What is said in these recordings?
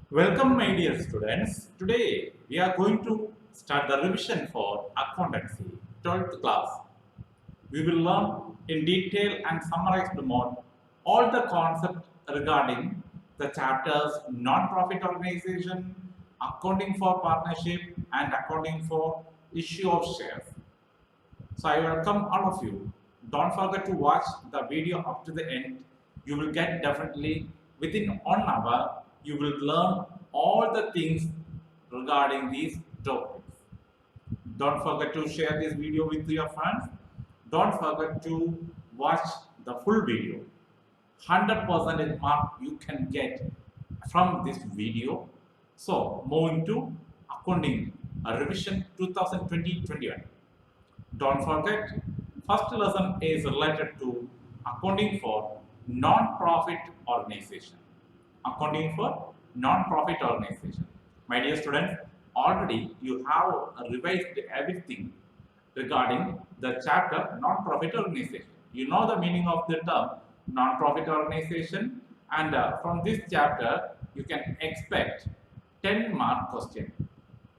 Welcome, my dear students. Today we are going to start the revision for accountancy 12th class. We will learn in detail and summarized mode all the concepts regarding the chapters non-profit organization, accounting for partnership, and accounting for issue of shares. So I welcome all of you. Don't forget to watch the video up to the end. You will get definitely within 1 hour. You will learn all the things regarding these topics. Don't forget to share this video with your friends. Don't forget to watch the full video. 100% mark you can get from this video. So moving to accounting revision 2020-21. Don't forget, first lesson is related to accounting for non-profit organization. Accounting for non-profit organization. My dear students, already you have revised everything regarding the chapter non-profit organization. You know the meaning of the term non-profit organization, and from this chapter you can expect 10-mark question.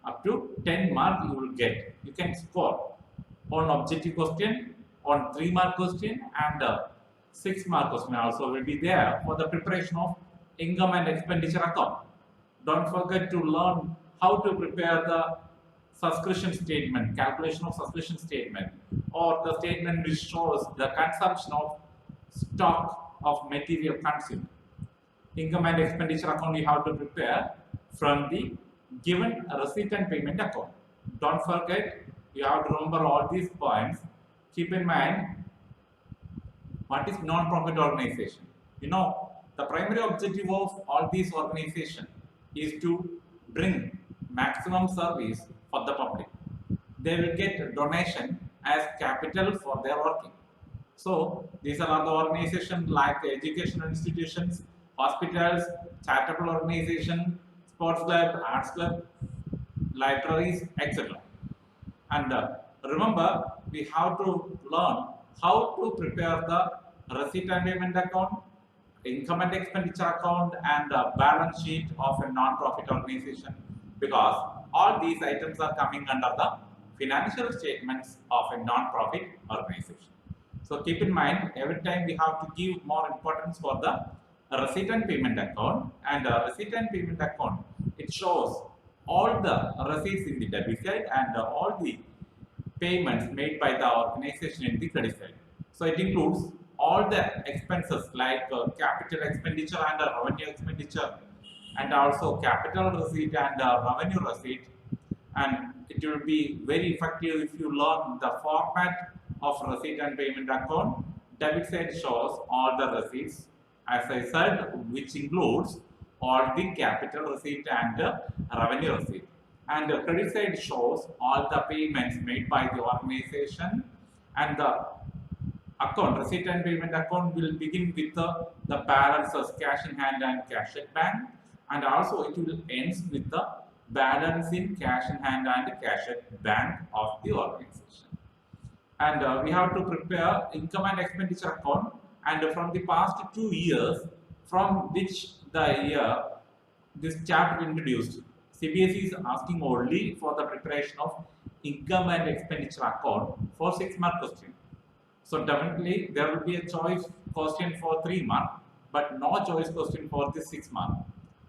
Up to 10 mark you will get. You can score on objective question, on 3-mark question, and 6-mark question also will be there for the preparation of income and expenditure account. Don't forget to learn how to prepare the subscription statement, calculation of subscription statement, or the statement which shows the consumption of stock of material consumed. Income and expenditure account you have to prepare from the given receipt and payment account. Don't forget, you have to remember all these points. Keep in mind what is non-profit organization. You know, the primary objective of all these organizations is to bring maximum service for the public. They will get donation as capital for their working. So these are the organizations like educational institutions, hospitals, charitable organization, sports club, arts club, libraries, etc. And remember, we have to learn how to prepare the receipt and payment account, income and expenditure account, and balance sheet of a non-profit organization, because all these items are coming under the financial statements of a non-profit organization. So keep in mind, every time we have to give more importance for the receipt and payment account, and receipt and payment account, it shows all the receipts in the debit side and all the payments made by the organization in the credit side. So it includes all the expenses like capital expenditure and revenue expenditure, and also capital receipt and revenue receipt. And it will be very effective if you learn the format of receipt and payment account. Debit side shows all the receipts, as I said, which includes all the capital receipt and revenue receipt. And the credit side shows all the payments made by the organization, and the account, receipt and payment account, will begin with the balances cash in hand and cash at bank, and also it will ends with the balance in cash in hand and cash at bank of the organization. And we have to prepare income and expenditure account, and from the past 2 years from which the year this chapter introduced, CBSE is asking only for the preparation of income and expenditure account for 6-mark question. So definitely there will be a choice question for 3-mark, but no choice question for the 6-mark.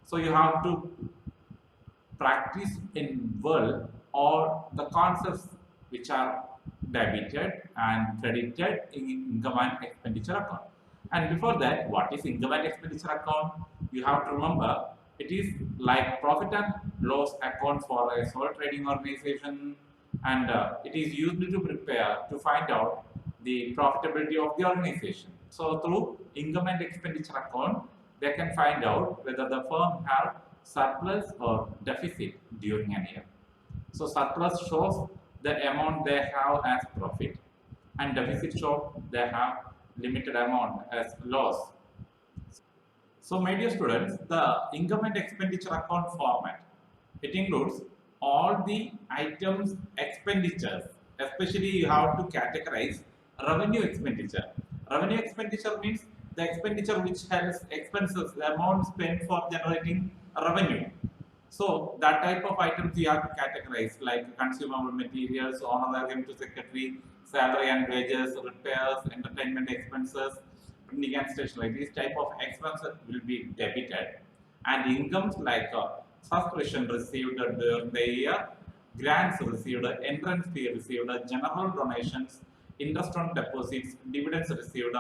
So you have to practice in well all the concepts which are debited and credited in income and expenditure account. And before that, what is income and expenditure account? You have to remember, it is like profit and loss account for a sole trading organization, and it is used to prepare to find out the profitability of the organization. So through income and expenditure account, they can find out whether the firm have surplus or deficit during an year. So surplus shows the amount they have as profit, and deficit shows they have limited amount as loss. So my dear students, the income and expenditure account format, it includes all the items expenditures, especially you have to categorize revenue expenditure. Revenue expenditure means the expenditure which has expenses, the amount spent for generating revenue. So that type of items we have to categorize like consumable materials, honorarium to secretary, salary and wages, repairs, entertainment expenses, printing and stationery. These type of expenses will be debited, and incomes like subscription received during the year, grants received, entrance fee received, general donations, interest on deposits, dividends received,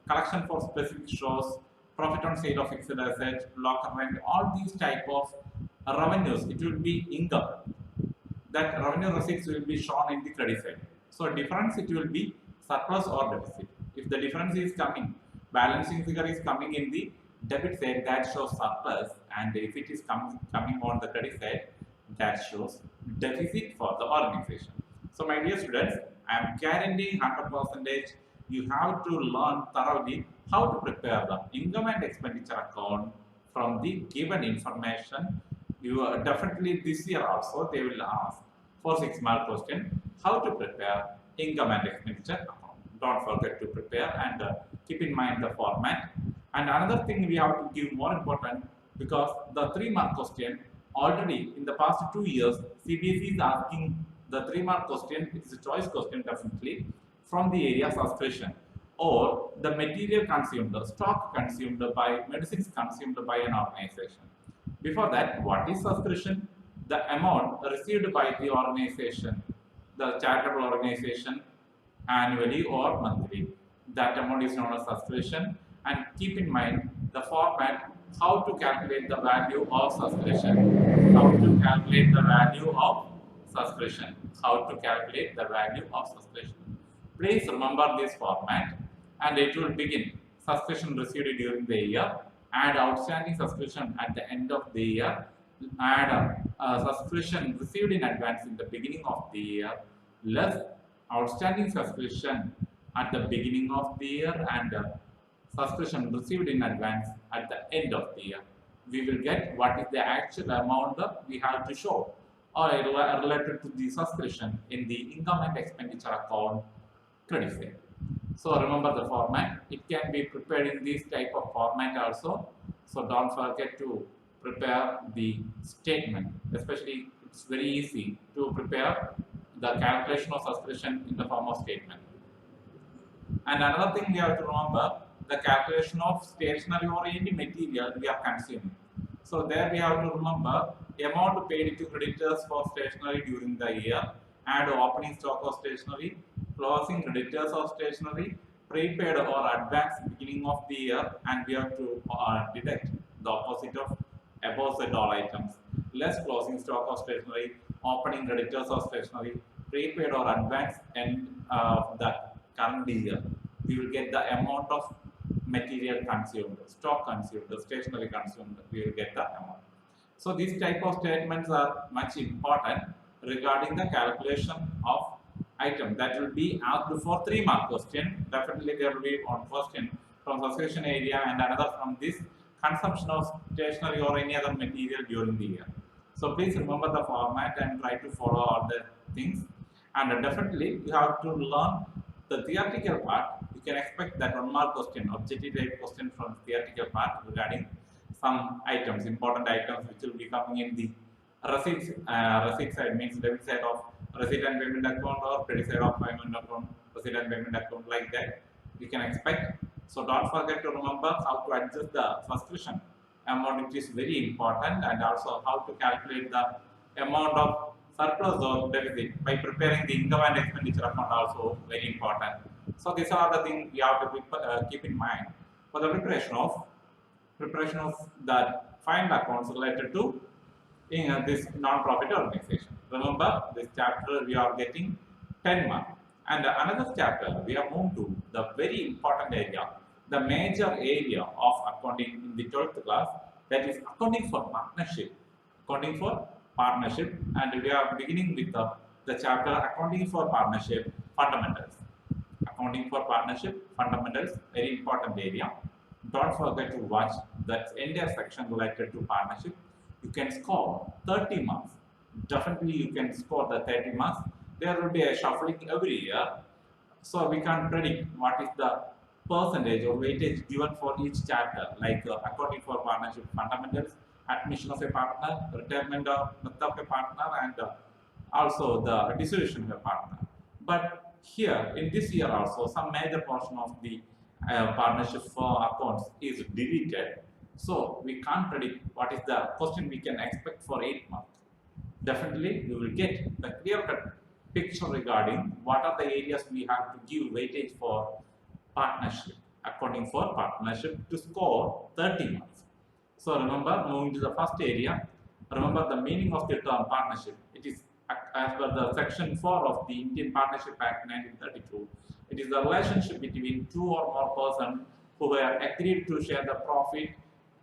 collection for specific shows, profit on sale of fixed assets, locker rent, all these type of revenues, it will be income. That revenue receipts will be shown in the credit side. So difference, it will be surplus or deficit. If the difference is coming, balancing figure is coming in the debit side, that shows surplus, and if it is coming on the credit side, that shows deficit for the organization. So my dear students, I am guaranteeing 100% you have to learn thoroughly how to prepare the income and expenditure account from the given information. You definitely this year also they will ask for 6 mark question how to prepare income and expenditure account. Don't forget to prepare, and keep in mind the format. And another thing we have to give more important, because the 3 mark question already in the past 2 years CBSE is asking the 3 mark question. It's a choice question definitely from the area subscription or the material consumed, the stock consumed by medicines consumed by an organization. Before that, what is subscription? The amount received by the organization, the charitable organization, annually or monthly. That amount is known as subscription. And keep in mind the format, how to calculate the value of subscription. How to calculate the value of subscription. How to calculate the value of subscription. Please remember this format, and it will begin subscription received during the year, add outstanding subscription at the end of the year, add subscription received in advance in the beginning of the year, less outstanding subscription at the beginning of the year, and subscription received in advance at the end of the year. We will get what is the actual amount that we have to show or related to the subscription in the income and expenditure account credit side. So remember the format. It can be prepared in this type of format also. So don't forget to prepare the statement. Especially, it's very easy to prepare the calculation of subscription in the form of statement. And another thing we have to remember, the calculation of stationery or any material we are consuming. So there we have to remember the amount paid to creditors for stationery during the year, and opening stock of stationery, closing creditors of stationery, prepaid or advance beginning of the year, and we have to deduct the opposite of above said all items, less closing stock of stationery, opening creditors of stationery, prepaid or advance end of the current year. We will get the amount of material consumed, stock consumed, stationery consumed, we will get the amount. So these type of statements are much important regarding the calculation of item that will be asked for 3 mark question. Definitely there will be one question from subscription area and another from this consumption of stationery or any other material during the year. So please remember the format and try to follow all the things. And definitely you have to learn the theoretical part. You can expect that 1 mark question, objective type question from theoretical part regarding some items, important items which will be coming in the receipts. Receipt side means debit side of receipt and payment account, or credit side of payment account, receipt and payment account, like that you can expect. So don't forget to remember how to adjust the subscription amount, which is very important, and also how to calculate the amount of surplus or deficit by preparing the income and expenditure account, also very important. So these are the things we have to keep in mind for the preparation of that final accounts related to this non-profit organization. Remember, this chapter we are getting 10 marks. And another chapter we have moved to the very important area, the major area of accounting in the 12th class, that is accounting for partnership. Accounting for partnership, and we are beginning with the chapter accounting for partnership fundamentals. Accounting for partnership fundamentals, very important area. Don't forget to watch that entire section related to partnership. You can score 30 marks. Definitely you can score the 30 marks. There will be a shuffling every year. So we can predict what is the percentage or weightage given for each chapter, like accounting for partnership fundamentals, admission of a partner, retirement of a partner, and also the dissolution of a partner. But here in this year also, some major portion of the partnership accounts is deleted. So we can't predict what is the question we can expect for 8 months. Definitely, we will get the clear-cut picture regarding what are the areas we have to give weightage for partnership, accounting for partnership to score 30 marks. So remember, moving to the first area, remember the meaning of the term partnership. It is as per the section 4 of the Indian Partnership Act 1932. It is the relationship between two or more persons who were agreed to share the profit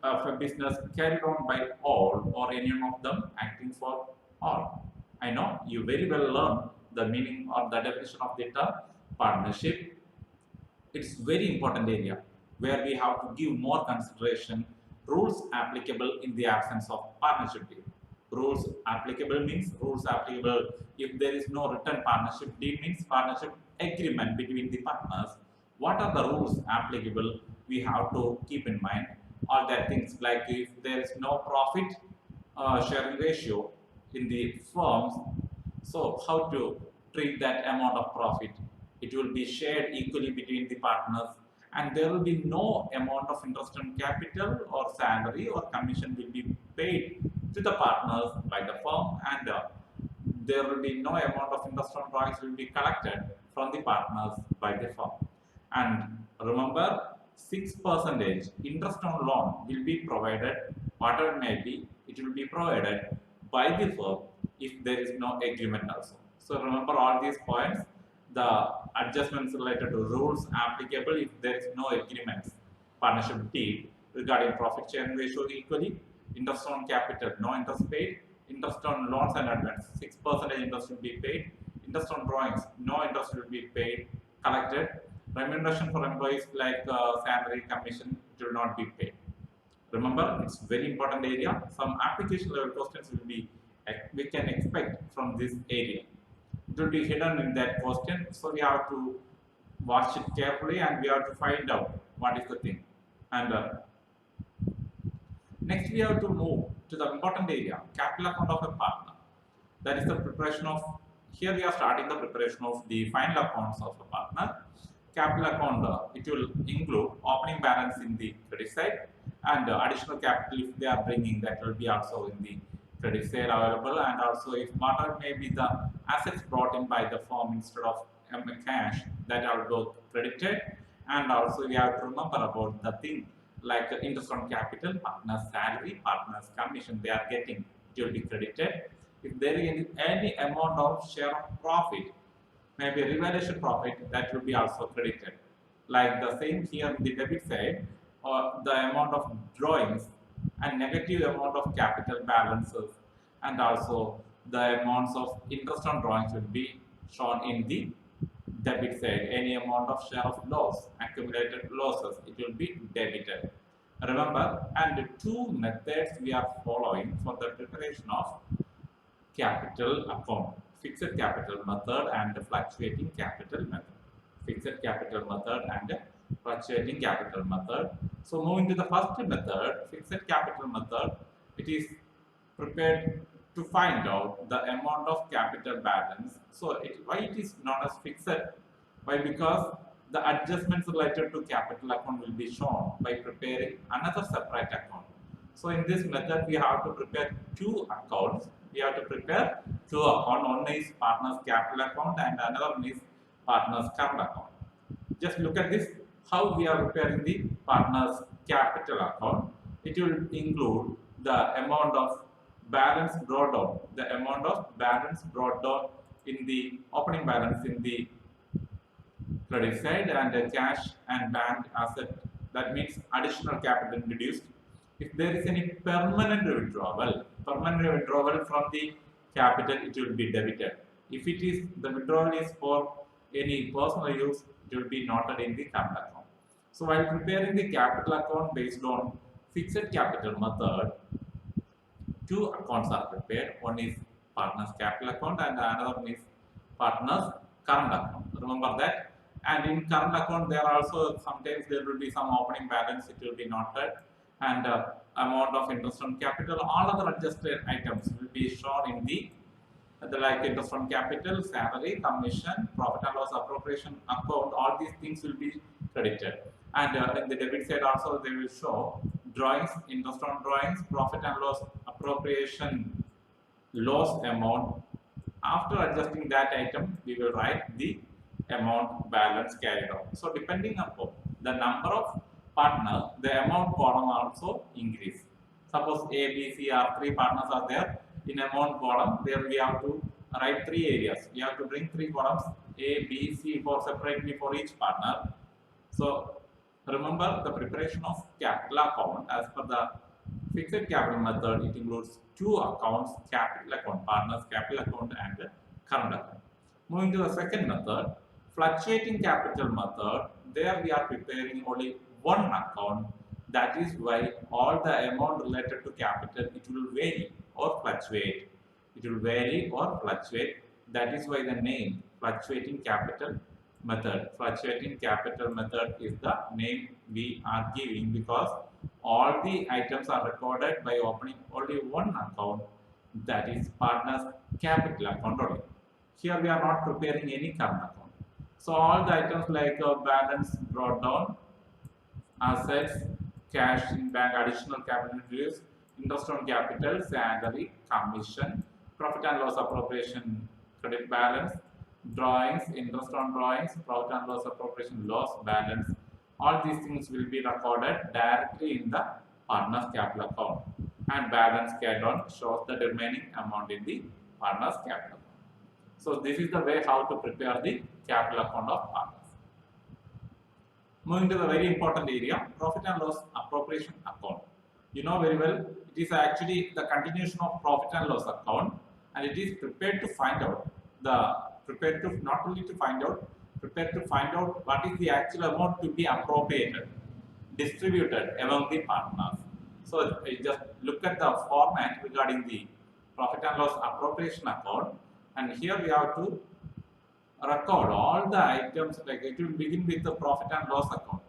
of a business carried on by all or any one of them acting for all. I know you very well learned the meaning or the definition of the term partnership. It's very important area where we have to give more consideration. Rules applicable in the absence of partnership deed. Rules applicable means rules applicable if there is no written partnership deed means partnership agreement between the partners. What are the rules applicable we have to keep in mind? All that things like if there is no profit sharing ratio in the firms, so how to treat that amount of profit? It will be shared equally between the partners, and there will be no amount of interest on capital or salary or commission will be paid to the partners by the firm, and there will be no amount of interest on drawings will be collected from the partners by the firm. And remember, 6% interest on loan will be provided, whatever it may be, it will be provided by the firm if there is no agreement also. So remember all these points, the adjustments related to rules applicable if there is no agreements, partnership deed regarding profit sharing ratio equally, interest on capital, no interest paid, interest on loans and advance, 6% interest will be paid, interest on drawings, no interest will be paid, collected, remuneration for employees like salary, commission, it will not be paid. Remember, it's very important area. Some application level questions will be, we can expect from this area. It will be hidden in that question, so we have to watch it carefully and we have to find out what is the thing. And next we have to move to the important area, capital account of a partner. That is the preparation of, here we are starting the preparation of the final accounts of a partner. Capital account, it will include opening balance in the credit side and additional capital if they are bringing, that will be also in the credit side available, and also if whatever may be the assets brought in by the firm instead of cash, that are both credited. And also we have to remember about the thing like interest on capital, partners salary, partners commission they are getting, it will be credited. If there is any amount of share of profit, maybe revaluation profit, that will be also credited. Like the same here in the debit side, or the amount of drawings and negative amount of capital balances, and also the amounts of interest on drawings will be shown in the debit side. Any amount of share of loss, accumulated losses, it will be debited. Remember, and two methods we are following for the preparation of capital account: fixed capital method and fluctuating capital method. Fixed capital method and fluctuating capital method. So moving to the first method, fixed capital method, it is prepared to find out the amount of capital balance. So why it is known as fixed? Why? Because the adjustments related to capital account will be shown by preparing another separate account. So in this method, we have to prepare two accounts. We have to prepare two accounts. One is partner's capital account and another one is partner's current account. Just look at this, how we are preparing the partner's capital account. It will include the amount of balance brought down, the amount of balance brought down in the opening balance in the credit side, and the cash and bank asset, that means additional capital introduced. If there is any permanent withdrawal from the capital, it will be debited. If it is the withdrawal is for any personal use, it will be noted in the current account. So while preparing the capital account based on fixed capital method, two accounts are prepared. One is partner's capital account and another one is partner's current account. Remember that. And in current account, there are also sometimes there will be some opening balance, it will be noted, and amount of interest on capital. All other adjusted items will be shown in the like interest on capital, salary, commission, profit and loss appropriation account. All these things will be credited. And in the debit side also they will show drawings, interest on drawings, profit and loss appropriation loss amount. After adjusting that item, we will write the amount balance carried out. So depending upon the number of partners, the amount column also increase. Suppose A, B, C are three partners are there in amount column. There we have to write three areas. We have to bring three columns A, B, C for separately for each partner. So remember the preparation of capital account as per the fixed capital method. It includes two accounts: capital account, partners capital account, and current account. Moving to the second method, fluctuating capital method. There we are preparing only one account. That is why all the amount related to capital, it will vary or fluctuate. It will vary or fluctuate. That is why the name fluctuating capital method. Fluctuating capital method is the name we are giving because all the items are recorded by opening only one account, that is partners capital account only. Here we are not preparing any current account. So all the items like balance brought down, assets, cash in bank, additional capital introduced, interest on capital, salary, commission, profit and loss appropriation, credit balance, drawings, interest on drawings, profit and loss appropriation, loss balance. All these things will be recorded directly in the partners capital account, and balance carried on shows the remaining amount in the partners capital account. So this is the way how to prepare the capital account of partners. Moving to the very important area, profit and loss appropriation account. You know very well, it is actually the continuation of profit and loss account, and it is prepared to find out not only to find out, prepared to find out what is the actual amount to be appropriated, distributed among the partners. So just look at the format regarding the profit and loss appropriation account, and here we have to record all the items. Like it will begin with the profit and loss account.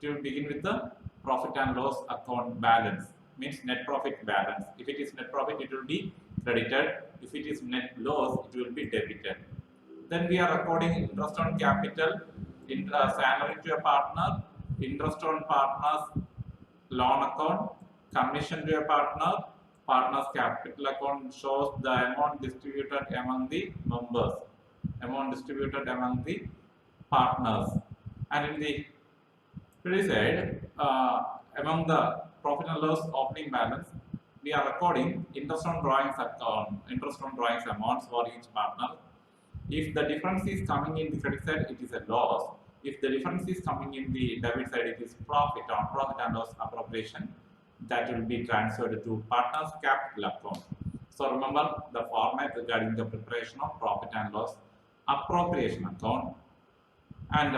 It will begin with the profit and loss account balance, means net profit balance. If it is net profit, it will be credited. If it is net loss, it will be debited. Then we are recording interest on capital, salary to a partner, interest on partners loan account, commission to a partner, partners capital account shows the amount distributed among the members, amount distributed among the partners. And in the credit side, among the profit and loss opening balance, we are recording interest on drawings account, interest on drawings amounts for each partner. If the difference is coming in the credit side, it is a loss. If the difference is coming in the debit side, it is profit on profit and loss appropriation. That will be transferred to partners capital account. So remember the format regarding the preparation of profit and loss appropriation account. And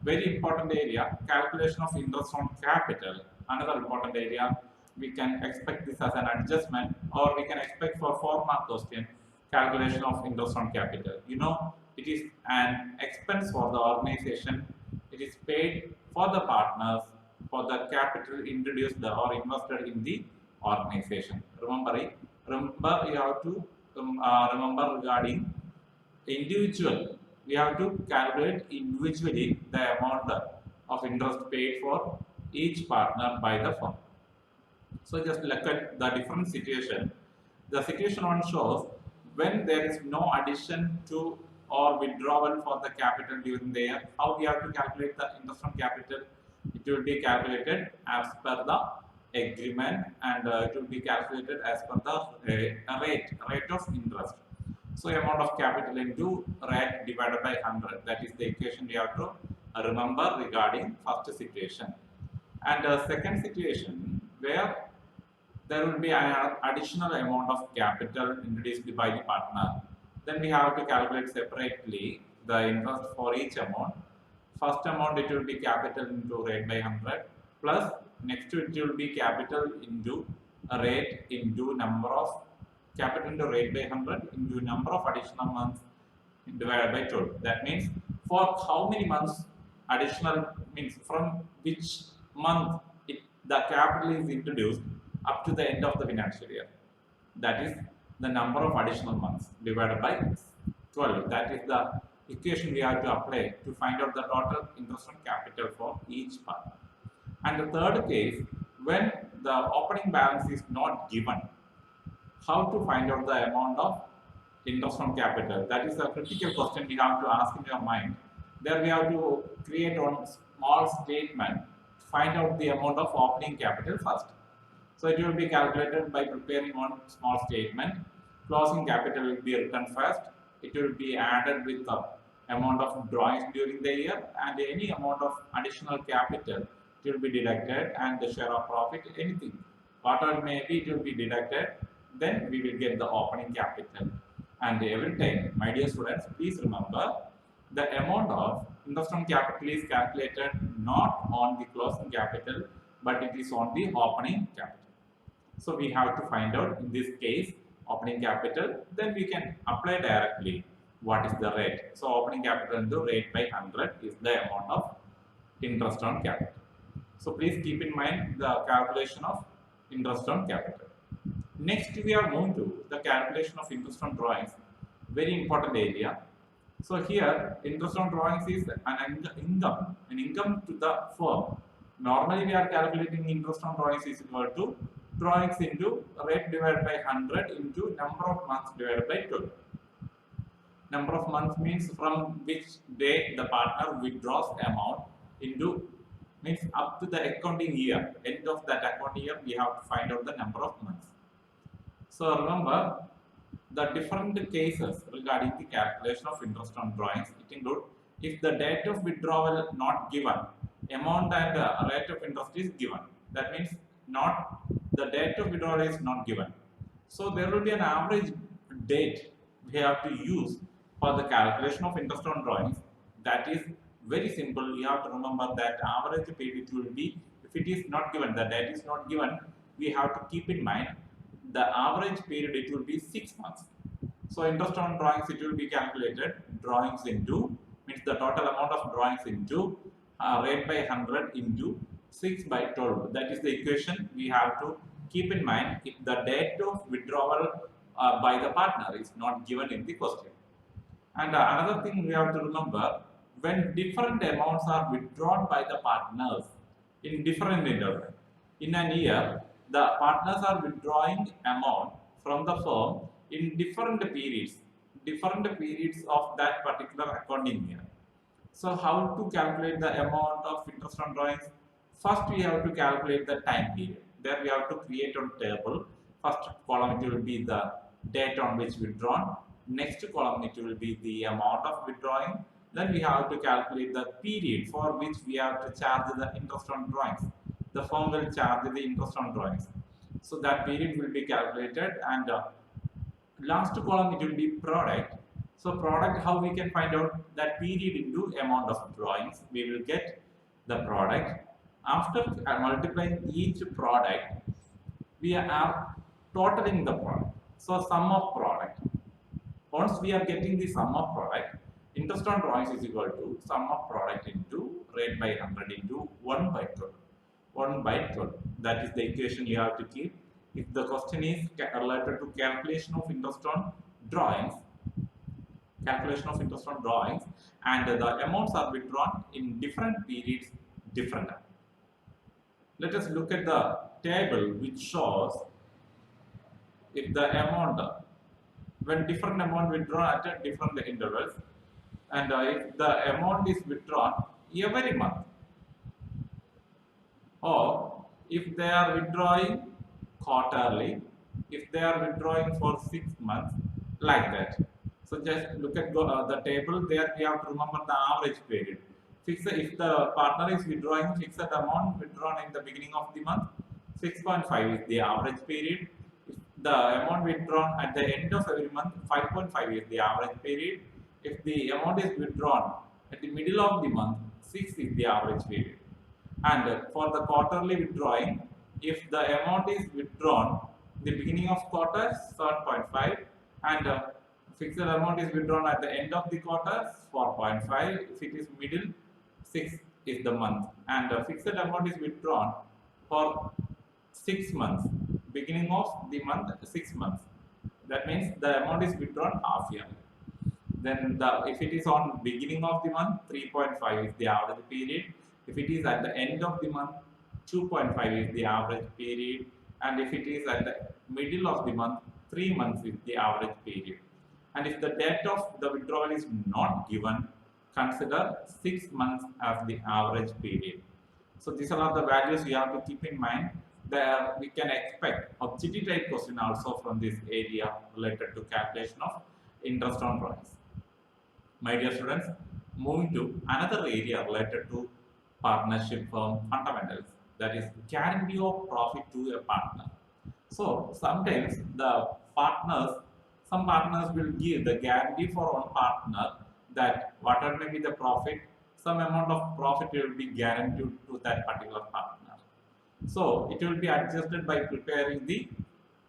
very important area, calculation of interest on capital. Another important area, we can expect this as an adjustment, or we can expect for 4-mark question, calculation of interest on capital. You know, it is an expense for the organization. It is paid for the partners for the capital introduced or invested in the organization. Remember you have to remember regarding individual. We have to calculate individually the amount of interest paid for each partner by the firm. So just look at the different situation. The situation one shows when there is no addition to or withdrawal for the capital during the year. How we have to calculate the interest on capital? It will be calculated as per the agreement, and it will be calculated as per the rate of interest. So amount of capital into rate divided by 100. That is the equation we have to remember regarding first situation. And second situation where there will be an additional amount of capital introduced by the partner. Then we have to calculate separately the interest for each amount. First amount, it will be capital into rate by 100, plus next to it will be capital into a rate into number of capital into rate by 100 into number of additional months divided by 12. That means for how many months additional, means from which month the capital is introduced, up to the end of the financial year. That is the number of additional months divided by 12. That is the equation we have to apply to find out the total interest on capital for each part. And the third case, when the opening balance is not given, how to find out the amount of interest on capital? That is a critical question we have to ask in your mind. There we have to create one small statement to find out the amount of opening capital first. So it will be calculated by preparing one small statement. Closing capital will be written first. It will be added with the amount of drawings during the year, and any amount of additional capital it will be deducted, and the share of profit, anything, whatever it may be, it will be deducted. Then we will get the opening capital. And every time, my dear students, please remember the amount of interest on capital is calculated not on the closing capital, but it is on the opening capital. So we have to find out in this case opening capital, then we can apply directly what is the rate. So opening capital into rate by 100 is the amount of interest on capital. So please keep in mind the calculation of interest on capital. Next we are moving to the calculation of interest on drawings, very important area. So here interest on drawings is an income to the firm. Normally we are calculating interest on drawings is equal to drawings into rate divided by 100 into number of months divided by 12. Number of months means from which date the partner withdraws amount into, means up to the accounting year. End of that accounting year we have to find out the number of months. So remember the different cases regarding the calculation of interest on drawings. It includes if the date of withdrawal not given, amount and rate of interest is given. That means not the date of withdrawal is not given. So there will be an average date we have to use for the calculation of interest on drawings. That is very simple. You have to remember that average period will be, if it is not given, the date is not given, we have to keep in mind the average period, it will be 6 months. So interest on drawings, it will be calculated drawings into, means the total amount of drawings into rate by 100 into 6 by 12. That is the equation we have to keep in mind if the date of withdrawal by the partner is not given in the question. And another thing we have to remember, when different amounts are withdrawn by the partners in different intervals. In a year, the partners are withdrawing amount from the firm in different periods of that particular accounting year. So how to calculate the amount of interest on drawings? First we have to calculate the time period. There we have to create a table. First column it will be the date on which withdrawn. Next column it will be the amount of withdrawing. Then we have to calculate the period for which we have to charge the interest on drawings. The firm will charge the interest on drawings. So that period will be calculated, and last column it will be product. So product, how we can find out that period into amount of drawings? We will get the product. After multiplying each product, we are totaling the product. So sum of product. Once we are getting the sum of product, interest on drawings is equal to sum of product into rate by 100 into 1 by 12. 1 by 12. That is the equation you have to keep. If the question is related to calculation of interest on drawings, and the amounts are withdrawn in different periods, different. Let us look at the table which shows if the amount, when different amount withdrawn at different intervals, and if the amount is withdrawn every month, or if they are withdrawing quarterly, if they are withdrawing for 6 months, like that. So just look at the table. There we have to remember the average period. If the partner is withdrawing fixed amount withdrawn in the beginning of the month, 6.5 is the average period. If the amount withdrawn at the end of every month, 5.5 is the average period. If the amount is withdrawn at the middle of the month, 6 is the average period. And for the quarterly withdrawing, if the amount is withdrawn the beginning of quarter, 7.5, and fixed amount is withdrawn at the end of the quarter, 4.5. If it is middle, 6 is the month, and fixed amount is withdrawn for 6 months. beginning of the month 6 months. That means the amount is withdrawn half yearly. Then if it is on beginning of the month, 3.5 is the average period. If it is at the end of the month, 2.5 is the average period. And if it is at the middle of the month, 3 months is the average period. And if the date of the withdrawal is not given, consider 6 months as the average period. So these are all the values you have to keep in mind. There we can expect objective type question also from this area related to calculation of interest on drawings. My dear students, moving to another area related to partnership firm fundamentals, that is guarantee of profit to a partner. So sometimes some partners will give the guarantee for one partner that whatever may be the profit, some amount of profit will be guaranteed to that particular partner. So it will be adjusted by preparing the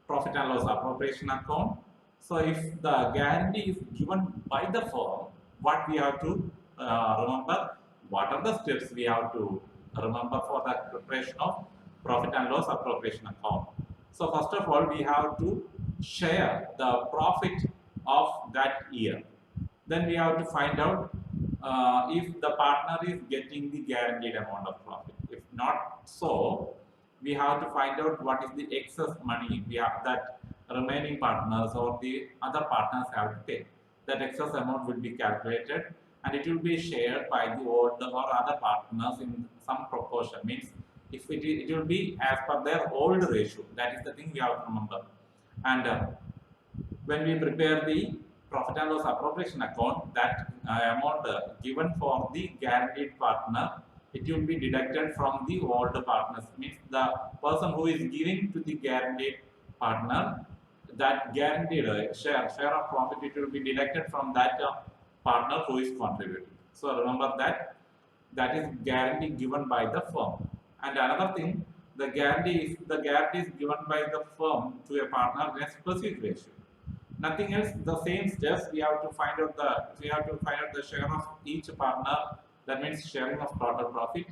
profit and loss appropriation account. So if the guarantee is given by the firm, what we have to remember, what are the steps we have to remember for the preparation of profit and loss appropriation account. So first of all, we have to share the profit of that year. Then we have to find out if the partner is getting the guaranteed amount of profit. If not so, we have to find out what is the excess money we have that remaining partners or the other partners have to pay. That excess amount will be calculated and it will be shared by the older or other partners in some proportion. Means if it will be as per their old ratio. That is the thing we have to remember. And when we prepare the profit and loss appropriation account, that amount given for the guaranteed partner, it will be deducted from the older partners. Means the person who is giving to the guaranteed partner, that guaranteed share of profit, it will be deducted from that partner who is contributing. So remember that is guarantee given by the firm. And another thing, the guarantee is given by the firm to a partner in a specific ratio. Nothing else. The same steps we have to find out the share of each partner. That means sharing of total profit.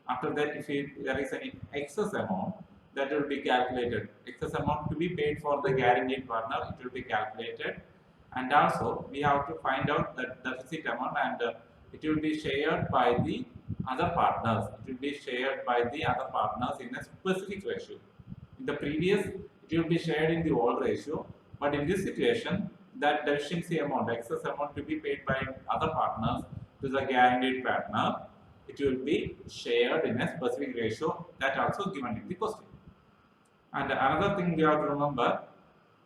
After that, if there is any excess amount, that will be calculated. Excess amount to be paid for the guaranteed partner, it will be calculated. And also we have to find out the deficit amount, and it will be shared by the other partners. It will be shared by the other partners in a specific ratio. In the previous, it will be shared in the old ratio, but in this situation, that deficiency amount, excess amount to be paid by other partners to the guaranteed partner, it will be shared in a specific ratio, that also given in the question. And another thing we have to remember,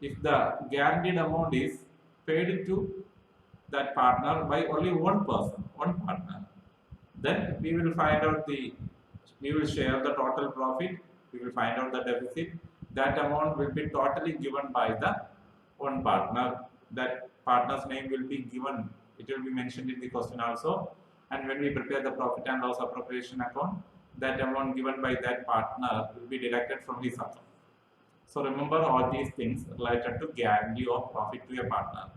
if the guaranteed amount is paid to that partner by only one partner, then we will share the total profit, we will find out the deficit. That amount will be totally given by the one partner. That partner's name will be given, it will be mentioned in the question also. And when we prepare the profit and loss appropriation account, that amount given by that partner will be deducted from his account. So remember all these things related to guarantee of profit to a partner.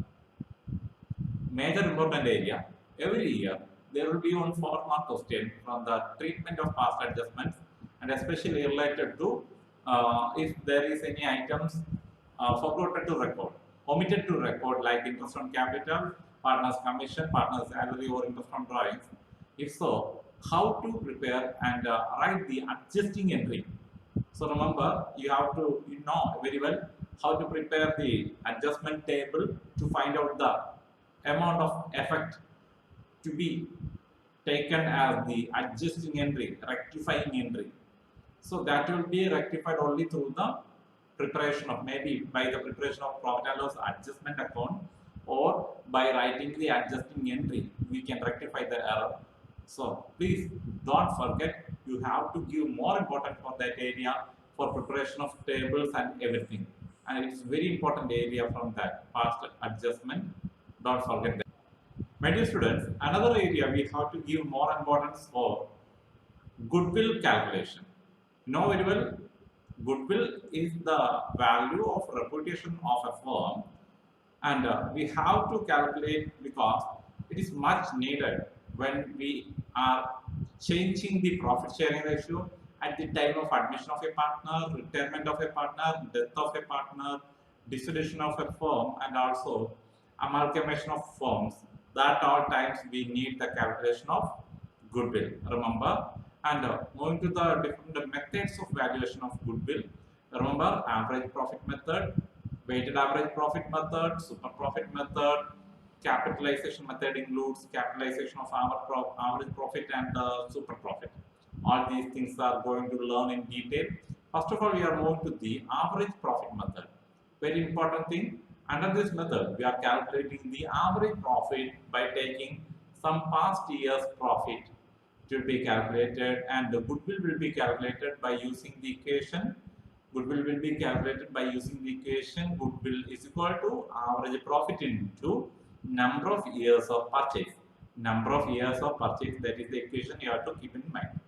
Major important area, every year there will be one 4-mark question from the treatment of past adjustments, and especially related to if there is any items forgotten to record, omitted to record, like interest on capital, partner's commission, partner's salary, or interest on drawings. If so, how to prepare and write the adjusting entry. So remember, you know very well how to prepare the adjustment table to find out the amount of effect to be taken as the adjusting entry, rectifying entry. So that will be rectified only through the preparation of, maybe by the preparation of profit and loss adjustment account, or by writing the adjusting entry, we can rectify the error. So please don't forget, you have to give more important for that area for preparation of tables and everything. And it's very important area from that past adjustment. Don't forget that. My dear students, another area we have to give more importance for goodwill calculation. You know very well, goodwill is the value of reputation of a firm, and we have to calculate because it is much needed when we are changing the profit sharing ratio at the time of admission of a partner, retirement of a partner, death of a partner, dissolution of a firm, and also amalgamation of firms. That all times we need the calculation of goodwill. Remember, and moving to the different methods of valuation of goodwill. Remember, average profit method, weighted average profit method, super profit method, capitalization method includes capitalization of our average profit and super profit. All these things are going to learn in detail. First of all, we are moving to the average profit method. Very important thing. Under this method, we are calculating the average profit by taking some past year's profit to be calculated, and the goodwill will be calculated by using the equation. Goodwill will be calculated by using the equation goodwill is equal to average profit into number of years of purchase. Number of years of purchase, that is the equation you have to keep in mind.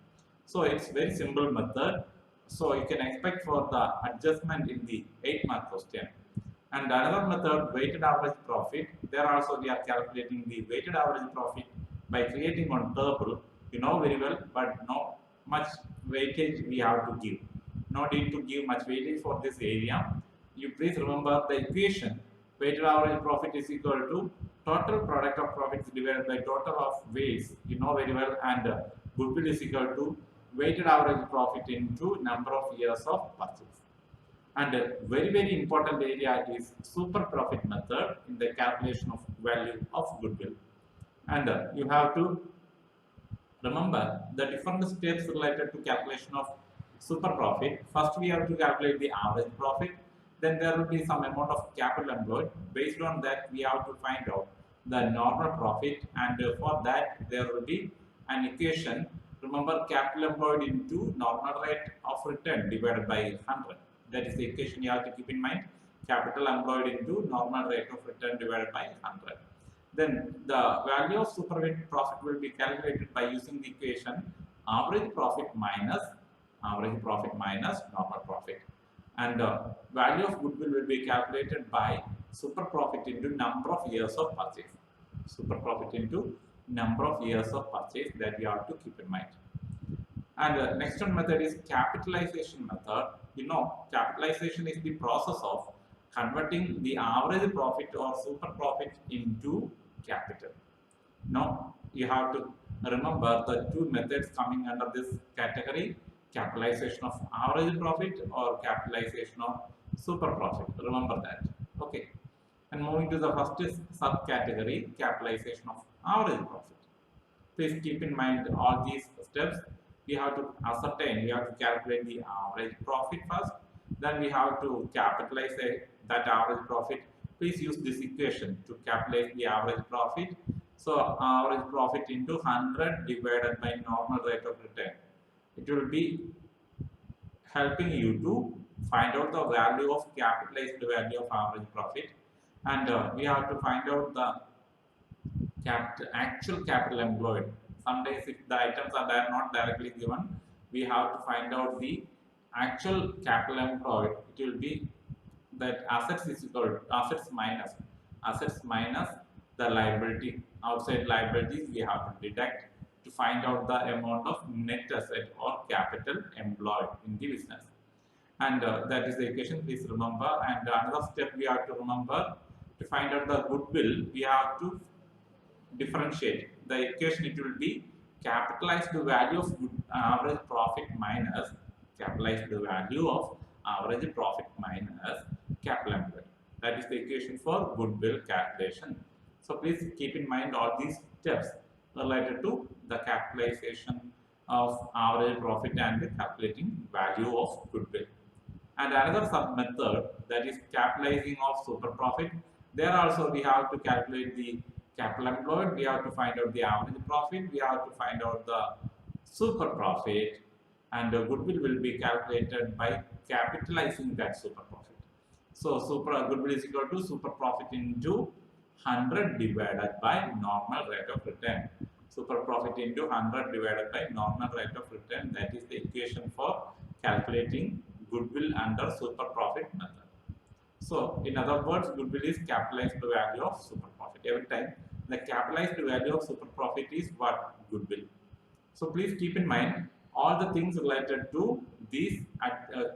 So it's very simple method. So you can expect for the adjustment in the 8-mark question. And another method, weighted average profit. There also we are calculating the weighted average profit by creating one table. You know very well, but no much weightage we have to give. No need to give much weightage for this area. You please remember the equation. Weighted average profit is equal to total product of profits divided by total of weights. You know very well, and goodwill is equal to weighted average profit into number of years of purchase. And a very important area is super profit method in the calculation of value of goodwill. And you have to remember the different steps related to calculation of super profit. First, we have to calculate the average profit. Then there will be some amount of capital employed. Based on that, we have to find out the normal profit, and for that there will be an equation. Remember, capital employed into normal rate of return divided by 100. That is the equation you have to keep in mind. Capital employed into normal rate of return divided by 100. Then the value of super profit will be calculated by using the equation average profit minus normal profit. And value of goodwill will be calculated by super profit into number of years of purchase. Super profit into number of years of purchase, that you have to keep in mind. And next one method is capitalization method. You know, capitalization is the process of converting the average profit or super profit into capital. Now, you have to remember the two methods coming under this category: capitalization of average profit or capitalization of super profit. Remember that. Okay. And moving to the first subcategory, capitalization of average profit. Please keep in mind all these steps. We have to ascertain, we have to calculate the average profit first. Then we have to capitalize that average profit. Please use this equation to calculate the average profit. So average profit into 100 divided by normal rate of return. It will be helping you to find out the value of capitalized value of average profit. And we have to find out the actual capital employed. Sometimes if the items are not directly given, we have to find out the actual capital employed. It will be that assets is equal to assets minus the liability. Outside liabilities we have to deduct to find out the amount of net asset or capital employed in the business. And that is the equation, please remember. And another step we have to remember, to find out the goodwill, we have to differentiate the equation. It will be capitalized value of average profit minus capitalized value of average profit minus capital employed. That is the equation for goodwill calculation. So please keep in mind all these steps related to the capitalization of average profit and the calculating value of goodwill. And another sub method, that is capitalizing of super profit. There also we have to calculate the capital employed, we have to find out the average profit, we have to find out the super profit, and goodwill will be calculated by capitalizing that super profit. So goodwill is equal to super profit into 100 divided by normal rate of return. Super profit into 100 divided by normal rate of return. That is the equation for calculating goodwill under super profit method. So in other words, goodwill is capitalized value of super profit. Every time the capitalized value of super profit is what? Goodwill. So please keep in mind all the things related to these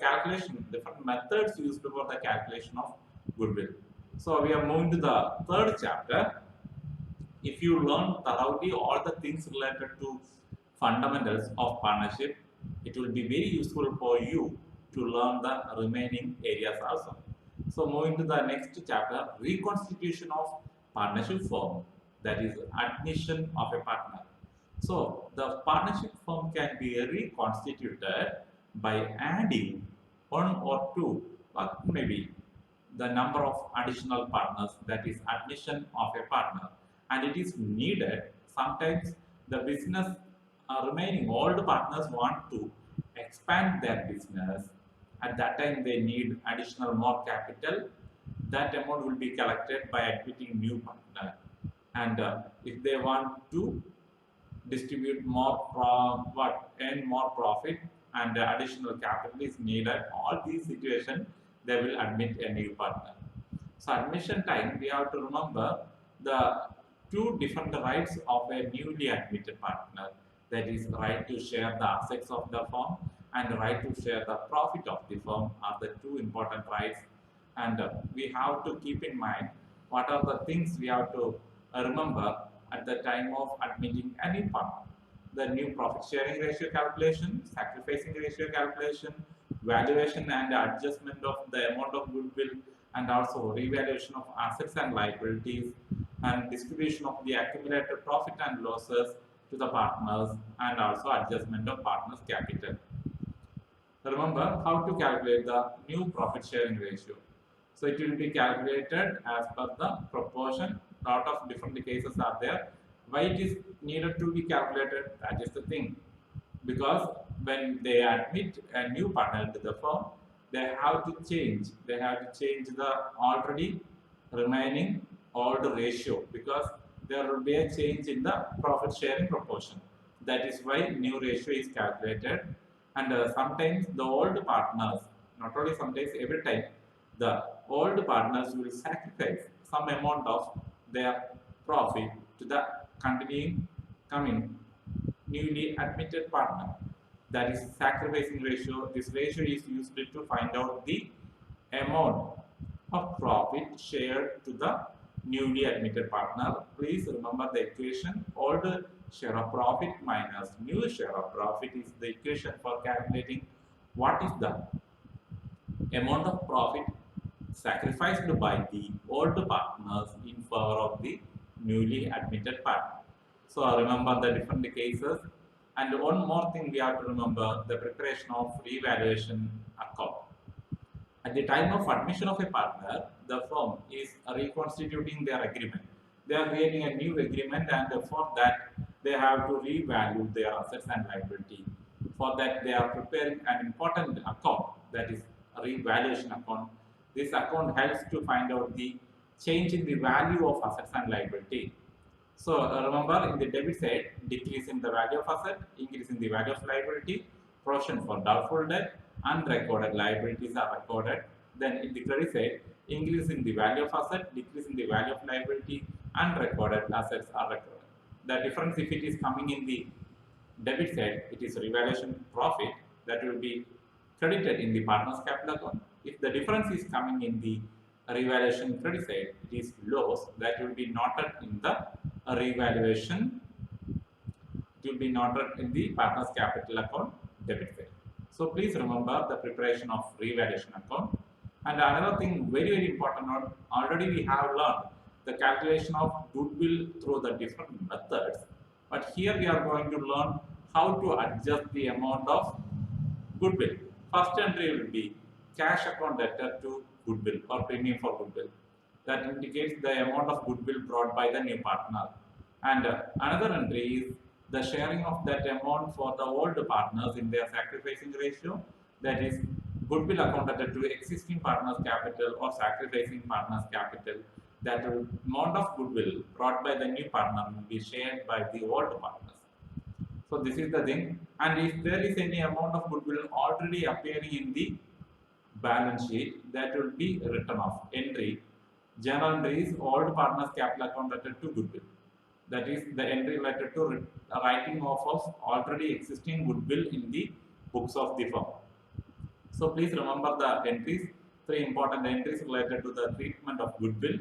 calculation, different methods used for the calculation of goodwill. So we are moving to the third chapter. If you learn thoroughly all the things related to fundamentals of partnership, it will be very useful for you to learn the remaining areas also. So moving to the next chapter, reconstitution of partnership firm, that is admission of a partner. So the partnership firm can be reconstituted by adding one or two, or maybe the number of additional partners, that is admission of a partner, and it is needed. Sometimes the business remaining old partners want to expand their business. At that time they need additional more capital. That amount will be collected by admitting new partner, and if they want to distribute more from what earn more profit and additional capital is needed, all these situations they will admit a new partner. So admission time, we have to remember the two different rights of a newly admitted partner, that is right to share the assets of the firm and right to share the profit of the firm are the two important rights. And we have to keep in mind what are the things we have to remember at the time of admitting any partner. The new profit sharing ratio calculation, sacrificing ratio calculation, valuation and adjustment of the amount of goodwill, and also revaluation of assets and liabilities, and distribution of the accumulated profit and losses to the partners, and also adjustment of partners' capital. Remember how to calculate the new profit sharing ratio. So it will be calculated as per the proportion. Lot of different cases are there. Why it is needed to be calculated? That is the thing. Because when they admit a new partner to the firm, they have to change. They have to change the already remaining old ratio, because there will be a change in the profit sharing proportion. That is why new ratio is calculated. And sometimes the old partners, not only sometimes, every time, the old partners will sacrifice some amount of their profit to the continuing coming newly admitted partner. That is sacrificing ratio. This ratio is used to find out the amount of profit shared to the newly admitted partner. Please remember the equation. Old share of profit minus new share of profit is the equation for calculating what is the amount of profit sacrificed by the old partners in favor of the newly admitted partner. So remember the different cases. And one more thing we have to remember, the preparation of revaluation account. At the time of admission of a partner, the firm is reconstituting their agreement. They are creating a new agreement, and for that they have to revalue their assets and liability. For that they are preparing an important account, that is a revaluation account. This account helps to find out the change in the value of assets and liability. So remember, in the debit side, decrease in the value of asset, increase in the value of liability, provision for doubtful debt, unrecorded liabilities are recorded. Then in the credit side, increase in the value of asset, decrease in the value of liability, unrecorded assets are recorded. The difference, if it is coming in the debit side, it is revaluation profit that will be credited in the partner's capital account. If the difference is coming in the revaluation credit side, it is loss that will be noted in the revaluation. It will be noted in the partner's capital account debit side. So please remember the preparation of revaluation account. And another thing, very important note, already we have learned the calculation of goodwill through the different methods. But here we are going to learn how to adjust the amount of goodwill. First entry will be cash account debtor to goodwill or premium for goodwill. That indicates the amount of goodwill brought by the new partner. And another entry is the sharing of that amount for the old partners in their sacrificing ratio. That is goodwill account debtor to existing partners capital or sacrificing partners capital. That amount of goodwill brought by the new partner will be shared by the old partners. So this is the thing. And if there is any amount of goodwill already appearing in the balance sheet, that will be written off. Entry, general entry is old partners capital account debtor to goodwill. That is the entry related to writing off of already existing goodwill in the books of the firm. So please remember the entries, three important entries related to the treatment of goodwill.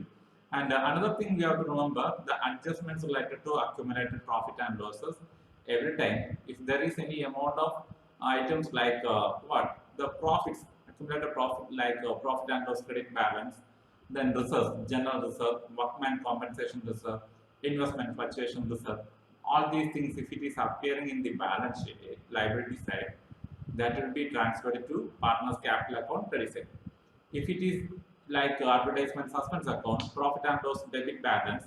And another thing we have to remember, the adjustments related to accumulated profit and losses. Every time, if there is any amount of items like the profits, accumulated profit like profit and loss credit balance, then reserves, general reserve, workman compensation reserve, investment fluctuation reserve, all these things, if it is appearing in the balance sheet, liability side, that will be transferred to partner's capital account credit side. If it is like advertisement suspense account, profit and loss debit balance,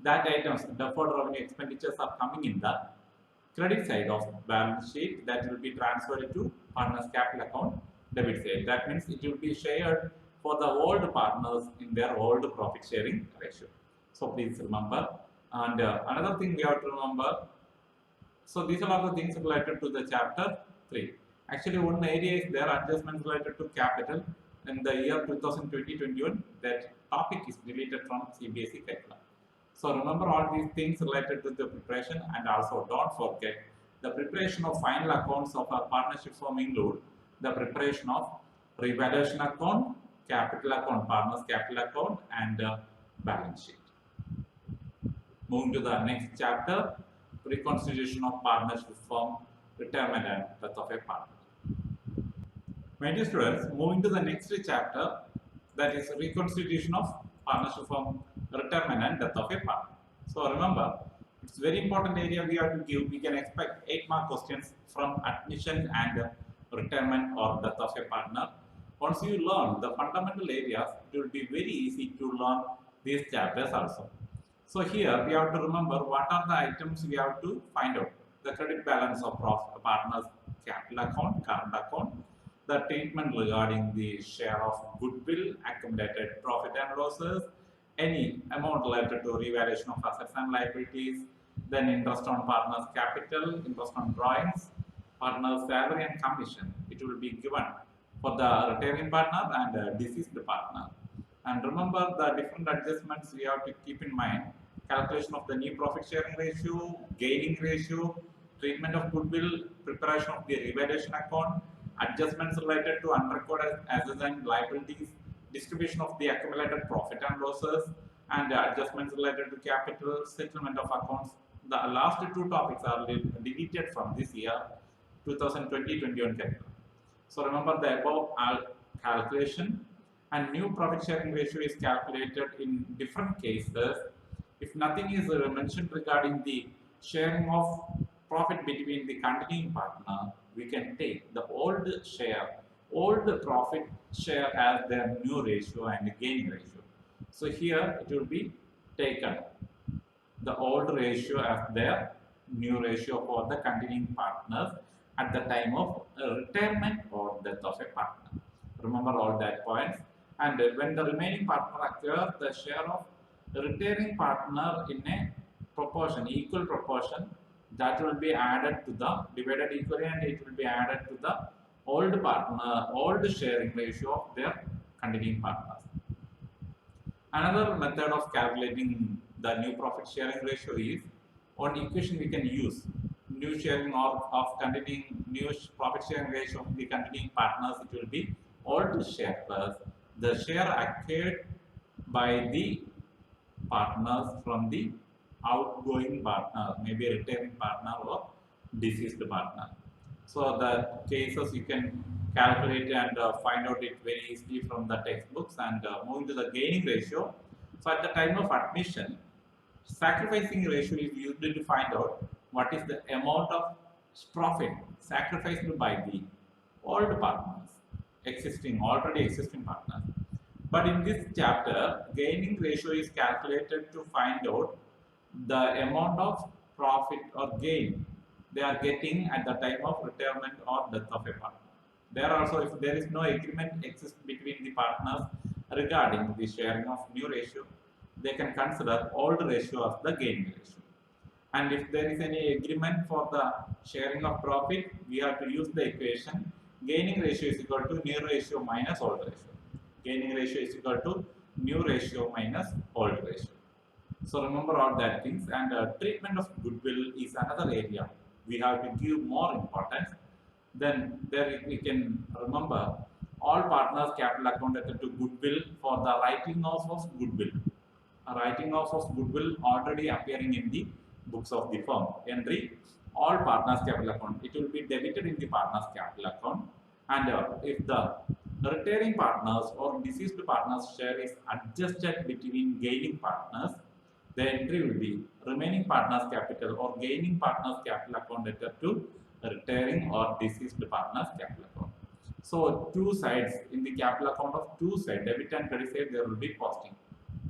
that items, deferred revenue expenditures are coming in the credit side of balance sheet, that will be transferred to partner's capital account debit side. That means it will be shared for the old partners in their old profit sharing ratio. So please remember. And another thing we have to remember, so these are all the things related to the chapter 3. Actually, one area is there, adjustments related to capital. In the year 2020-21, that topic is deleted from CBSE curriculum. So remember all these things related to the preparation, and also don't forget the preparation of final accounts of our partnership firm include the preparation of revaluation account, capital account, partners capital account, and balance sheet. Moving to the next chapter, reconstitution of partnership firm, retirement and death of a partner. My dear students, moving to the next chapter, that is reconstitution of partnership firm, retirement and death of a partner. So remember, it's very important area we have to give. We can expect 8-mark questions from admission and retirement or death of a partner. Once you learn the fundamental areas, it will be very easy to learn these chapters also. So here we have to remember what are the items we have to find out. The credit balance of partners capital account, current account, the treatment regarding the share of goodwill, accumulated profit and losses, any amount related to revaluation of assets and liabilities, then interest on partners capital, interest on drawings, partners salary and commission. It will be given for the retiring partner and deceased partner. And remember the different adjustments we have to keep in mind. Calculation of the new profit sharing ratio, gaining ratio, treatment of goodwill, preparation of the revaluation account, adjustments related to unrecorded assets and liabilities, distribution of the accumulated profit and losses, and adjustments related to capital, settlement of accounts. The last two topics are deleted from this year 2020-21 curriculum. So remember the above calculation, and new profit sharing ratio is calculated in different cases. If nothing is mentioned regarding the sharing of profit between the continuing partner, we can take the old profit share as their new ratio and gain ratio. So here it will be taken the old ratio as their new ratio for the continuing partners at the time of retirement or death of a partner. Remember all that points. And when the remaining partner acquires the share of the retiring partner in a proportion, equal proportion, that will be added to the divided equally, and it will be added to the old partner, old sharing ratio of their continuing partners. Another method of calculating the new profit sharing ratio is one equation we can use. New sharing of continuing new profit sharing ratio of the continuing partners, it will be old share plus the share acquired by the partners from the outgoing partner, maybe a retiring partner or deceased partner. So the cases you can calculate and find out it very easily from the textbooks. And moving to the gaining ratio. So at the time of admission, sacrificing ratio is used to find out what is the amount of profit sacrificed by the old partners, already existing partners. But in this chapter, gaining ratio is calculated to find out the amount of profit or gain they are getting at the time of retirement or death of a partner. There also, if there is no agreement exists between the partners regarding the sharing of new ratio, they can consider old ratio as the gaining ratio. And if there is any agreement for the sharing of profit, we have to use the equation gaining ratio is equal to new ratio minus old ratio. Gaining ratio is equal to new ratio minus old ratio. So remember all that things, and treatment of goodwill is another area we have to give more importance. Then there we can remember all partners capital account to goodwill for the writing off of goodwill. A writing off of goodwill already appearing in the books of the firm. Entry all partners capital account. It will be debited in the partners capital account, and if the retiring partners or deceased partners share is adjusted between gaining partners, the entry will be remaining partners capital or gaining partners capital account letter to retiring or deceased partners capital account. So two sides in the capital account of two sides, debit and credit side, there will be costing.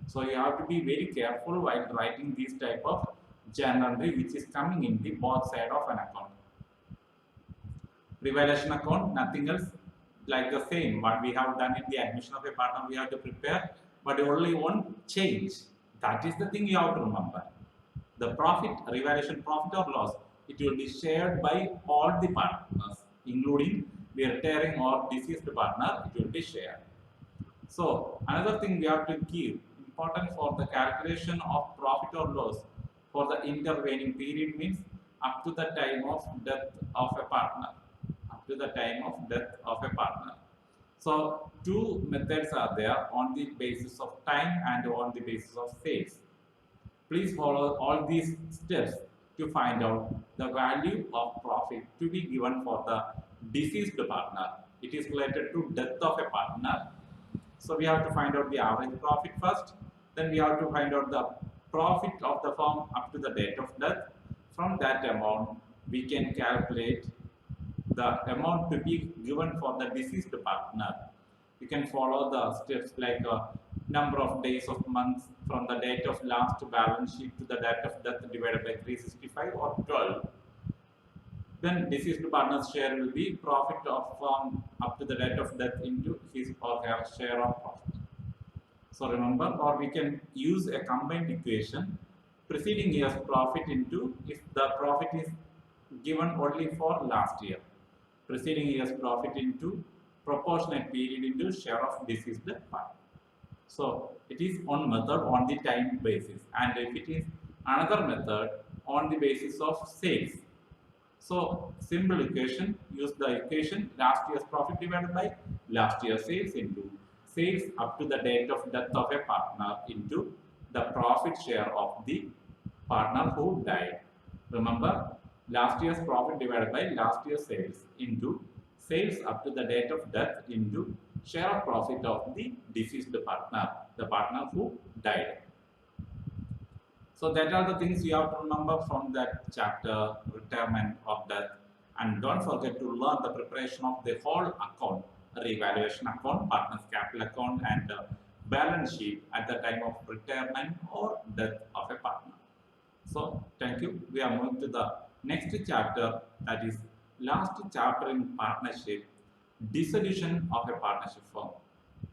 So you have to be very careful while writing this type of journal entry which is coming in the both side of an account. Revaluation account, nothing else like the same what we have done in the admission of a partner we have to prepare, but only one change. That is the thing you have to remember. The profit, revaluation profit or loss, it will be shared by all the partners, including the retiring or deceased partner, it will be shared. So another thing we have to give important for the calculation of profit or loss for the intervening period means up to the time of death of a partner. Up to the time of death of a partner. So two methods are there on the basis of time and on the basis of sales. Please follow all these steps to find out the value of profit to be given for the deceased partner. It is related to death of a partner. So we have to find out the average profit first. Then we have to find out the profit of the firm up to the date of death. From that amount, we can calculate the amount to be given for the deceased partner. You can follow the steps like number of days of months from the date of last balance sheet to the date of death divided by 365 or 12. Then deceased partner's share will be profit of firm up to the date of death into his or her share of profit. So remember, or we can use a combined equation preceding year's profit into if the profit is given only for last year, preceding year's profit into proportionate period into share of deceased partner. So it is one method on the time basis, and if it is another method on the basis of sales. So simple equation, use the equation last year's profit divided by last year's sales into sales up to the date of death of a partner into the profit share of the partner who died. Remember, last year's profit divided by last year's sales into sales up to the date of death into share of profit of the deceased partner, the partner who died. So that are the things you have to remember from that chapter, retirement of death. And don't forget to learn the preparation of the whole account, revaluation account, partner's capital account, and balance sheet at the time of retirement or death of a partner. So thank you. We are moving to the next chapter, that is last chapter in partnership, dissolution of a partnership firm.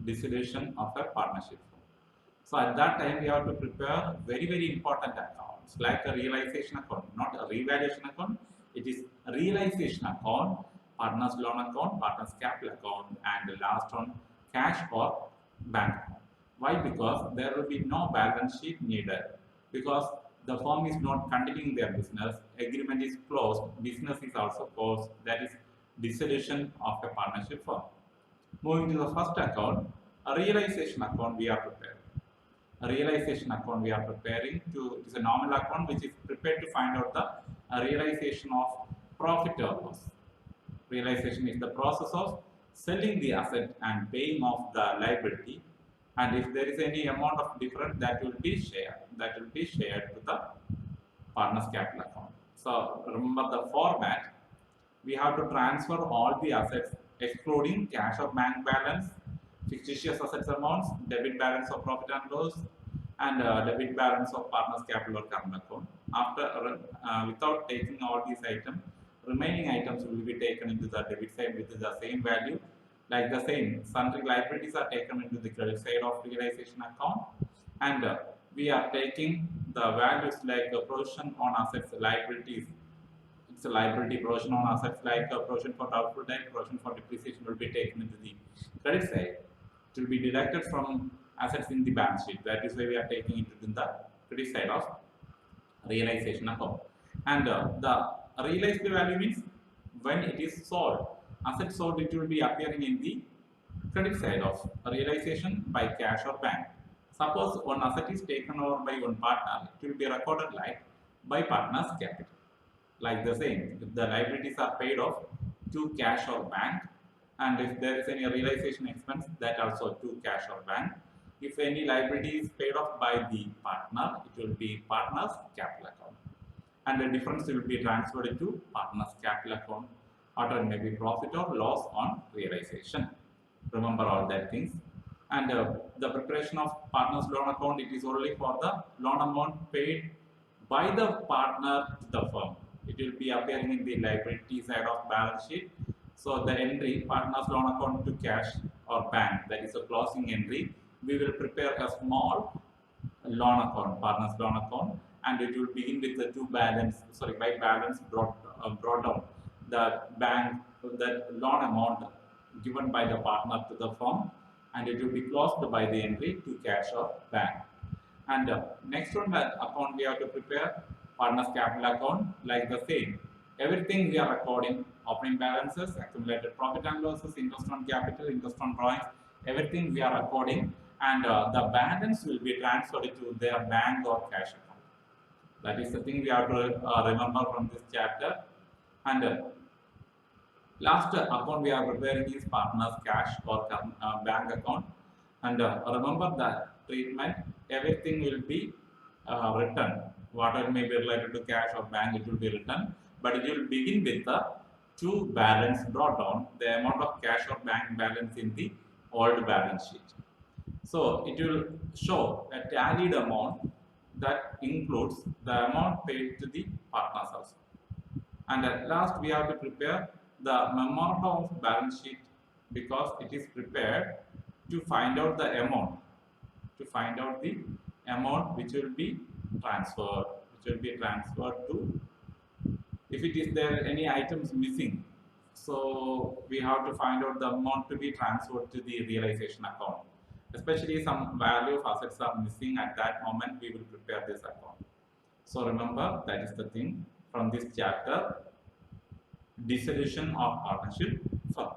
Dissolution of a partnership firm. So at that time we have to prepare very important accounts like a realization account, not a revaluation account. It is a realization account, partner's loan account, partner's capital account, and the last one cash or bank account. Why? Because there will be no balance sheet needed, because the firm is not continuing their business, agreement is closed, business is also closed, that is dissolution of a partnership firm. Moving to the first account, a realization account we are preparing. A realization account we are preparing to, it is a nominal account which is prepared to find out the realization of profit or loss. Realization is the process of selling the asset and paying off the liability, and if there is any amount of difference, that will be shared. That will be shared to the partner's capital account. So remember the format. We have to transfer all the assets excluding cash or bank balance, fictitious assets amounts, debit balance of profit and loss, and debit balance of partner's capital or current account. After without taking all these items, remaining items will be taken into the debit side with the same value. Like the same, sundry liabilities are taken into the credit side of realization account, and we are taking the values like provision on assets, liabilities. It's a liability, provision on assets like provision for doubtful debt, provision for depreciation will be taken into the credit side. It will be deducted from assets in the balance sheet. That is why we are taking it in the credit side of realization account. And the realized value means when it is sold, asset sold, it will be appearing in the credit side of realization by cash or bank. Suppose one asset is taken over by one partner, it will be recorded like by partner's capital. Like the same, if the liabilities are paid off to cash or bank, and if there is any realization expense, that also to cash or bank. If any liability is paid off by the partner, it will be partner's capital account, and the difference will be transferred into partner's capital account, or it may be profit or loss on realization. Remember all that things. And the preparation of partner's loan account, it is only for the loan amount paid by the partner to the firm. It will be appearing in the liability side of balance sheet. So the entry partner's loan account to cash or bank, that is a closing entry. We will prepare a small loan account, partner's loan account, and it will begin with the by balance brought down the bank, that loan amount given by the partner to the firm, and it will be closed by the entry to cash or bank. And next one, that account we have to prepare partner's capital account, like the same. Everything we are recording: opening balances, accumulated profit and losses, interest on capital, interest on drawings, everything we are recording, and the balance will be transferred to their bank or cash account. That is the thing we have to remember from this chapter. And last account we are preparing is partner's cash or bank account. And remember the treatment, everything will be written. Whatever may be related to cash or bank, it will be written, but it will begin with the to balance brought down the amount of cash or bank balance in the old balance sheet. So it will show a tallied amount that includes the amount paid to the partners also. And at last we have to prepare the memorandum of balance sheet, because it is prepared to find out the amount, which will be transferred, to, if it is there any items missing, so we have to find out the amount to be transferred to the realization account. Especially some value of assets are missing at that moment, we will prepare this account. So remember, that is the thing from this chapter. Dissolution of partnership firm.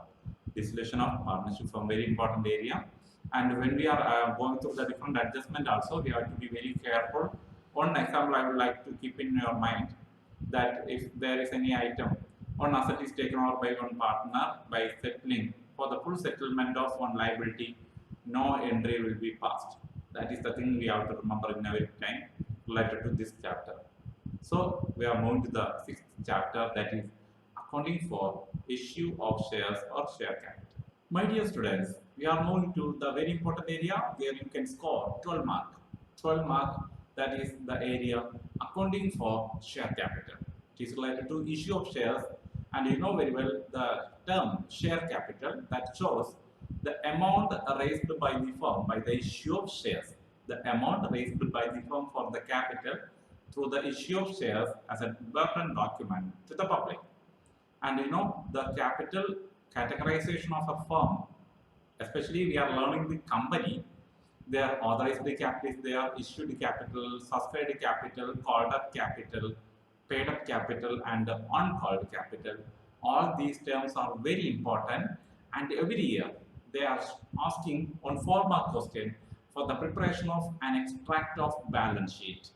Very important area. And when we are going through the different adjustment also, we have to be very careful. One example I would like to keep in your mind, that if there is any item, one asset is taken over by one partner, by settling, for the full settlement of one liability, no entry will be passed. That is the thing we have to remember in every time related to this chapter. So we are moving to the sixth chapter, that is accounting for issue of shares or share capital. My dear students, we are moving to the very important area where you can score 12 mark. 12 mark, that is the area accounting for share capital. It is related to issue of shares, and you know very well the term share capital, that shows the amount raised by the firm by the issue of shares. The amount raised by the firm for the capital through the issue of shares as a important document to the public. And you know the capital categorization of a firm, especially we are learning the company, their authorized capital is there, issued capital, subscribed capital, called up capital, paid up capital, and uncalled capital. All these terms are very important, and every year they are asking one 4-mark question for the preparation of an extract of balance sheet.